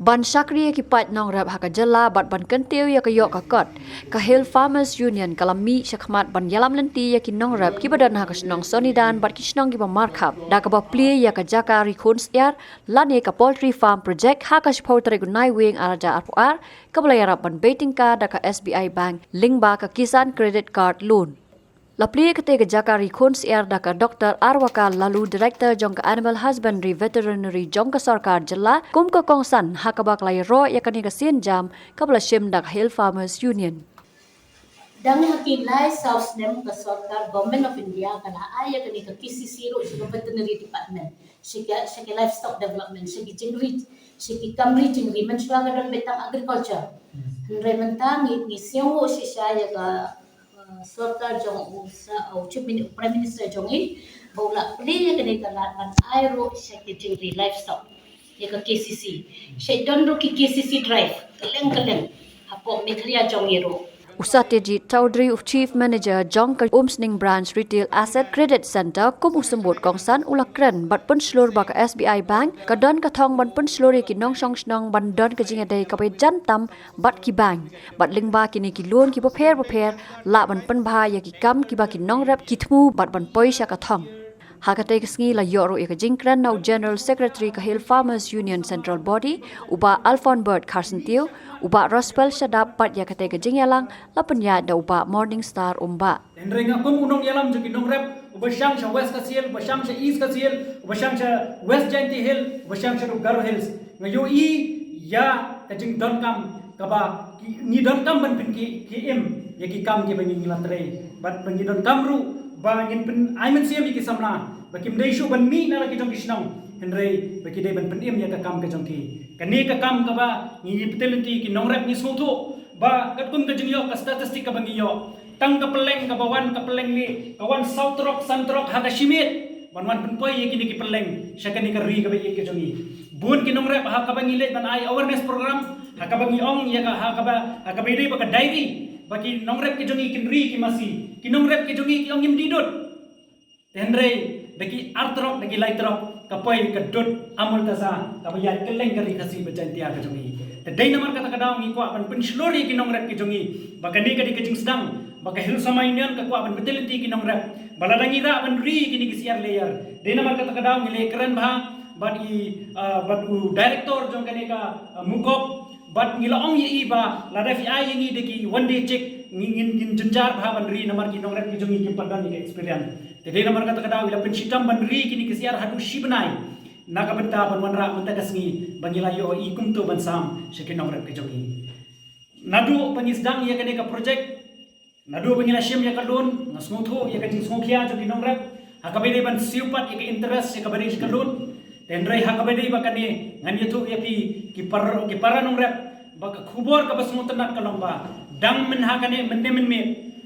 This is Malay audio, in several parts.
Ban Syakri ki pat nong rap haka jela bat ban kentiu ya ka yok ka kot. Ka Hill Farmers Union kalami syakmat ban yalam lenti ya ki nong rap ki badan haka snong sonidan bat ki snong ki markap. Da ka ba pli ya ka jaka rikuns yar lan ya ka poultry farm project haka shpautre gunai wing araja arpuar ka belayarap ban betting ka da ka SBI Bank lingba ka Kisan Credit Card loan. Lapli ketiga Jakari Khons Air daka Dr. Arwaka lalu Director Jongka Animal Husbandry Veterinary Jongka Sarkar Jela kumka kongsan hakabak lai ro yakani ka sin jam kabla shim dak Hill Farmers Union. Dang hakilai South Nem ka Sarkar Government of India kana aya kani ka KCC ro sa Veterinary Department sika livestock development sika jingri sika kamri jingri menswa ka betang agriculture andre mentang ni siong o si saya ka Sarkar jong sa Chief Prime Minister jong in bola pli kani kalat kan aero secretary livestock ya ka KCC she don ro ki KCC drive kaleng hapo mithria jong iro Usatyaji Chowdhury Chief Manager Jongka Umsning Branch Retail Asset Credit Center kum usambut kongsan ulakren bat pun slur baka SBI Bank kadon kathong ban pun slur ki nong song snong ban don ka jinga dei ka pe jantam bat ki bank bat lingba kini ki loan ki bapher la ban pan bha ya ki kam ki ba ki nong rap ki thmu bat ban poisha kathong Hakate kisngi la yoro eka jingkran now General Secretary ka Hill Farmers Union Central Body uba Alphon Bird Carson Teo uba Rospel Shadap pat yakate ka jingyalang la penya da uba Morning Star umba. Renga kum unong yalam juki nong rep ubashang sa West Kasiel ubashang sa East Kasiel ubashang sa West Jainti Hill ubashang sa Garo Hills ngayo ya ka jing don kam kaba ni don kam ban pin ki im ya ki kam ki bangin latre bat bangin don kamru bangin pin aimen siam ki samna bakim deishu ban mi na ki jong kisnong henry baki dei ban pin im ya ka kam ka jong ki kani ka kam ka ba ni petelenti ki nong rep ni soto ba kat kun ka jing yo ka statistik ka bangi yo tang ka peleng ka bawan ka peleng ni kawan South Rock Santrok ha ka shimit ban pin poi ye ki peleng syakani ka ri ka ba ye ka jong bun ki nong rep ha ka bangi le ban ai awareness program ha ka bangi ong ya ka ha ka ba dei ba ka diary bagi nong rep ki jong ki ri ki masi ki nong rep ki jong ki ong im didut tenre bagi artrok bagi laitrok kapoi kedut amul tasa kapaya keleng kari kasi bajantia ka jong te dei namar kata kadang ngi kwa ban penslori ki nong rep ki jong bagani ka di kajing sedang baga Hill Samainian ka kwa ban beteliti ki nong rep baladangi ra ban ri ki ni ki siar layer dei namar kata kadang ngi le keren bah bat u director jong kani ka mukop bat ngila ong ye iba la da fi ai ngi de ki one day check ngin jenjar bha ban ri namar ki nong rep ki jong ki padan ni experience te de namar kata kada ila pensitam ban ri ki ni ki siar hadu shibnai naga benta ban wanra menta kasngi bangila yo i kum to ban sam shekin nong rep ki jong nadu pangisdang ye kane ka project nadu bangila shim ya kalun ngasmutho ye ka jing songkhia jong ki nong rep hakabede ban siupat ye ka interest ye ka bari kalun tenrai hakabede ba kane ngan yetu ye ki para nong rep baka khubor ka basmutanat kalomba dang men hakane men me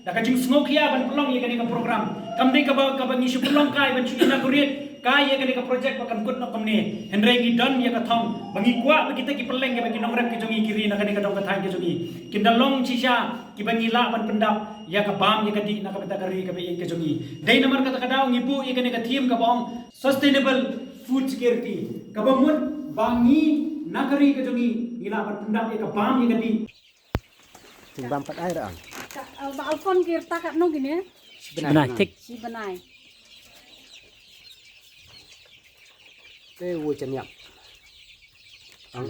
daka jing smokia ban pelong ye kane ka program kamde ka bangi shu pelong kai ban chu inaugurate kai ye kane ka project bakan kut no kamne henrai gi don ye ka thong bangi kwa ba kita ki peleng ye bagi nong rep ki jongi kiri na kane ka dong ka thang ki jongi kindalong chisha ki bangi la ban pendap ya ka bam ye ka di na ka beta kari ka be ye ka jongi dei namar kata kadau ngibu ye kane ka theme ka bong sustainable food security kabamun bangi nakari ka jongi ila ban pendap ye ka bam ye ka di timbang pat air ang ba Alphon kirta kat no gini benai tik si benai te wo chen yap ang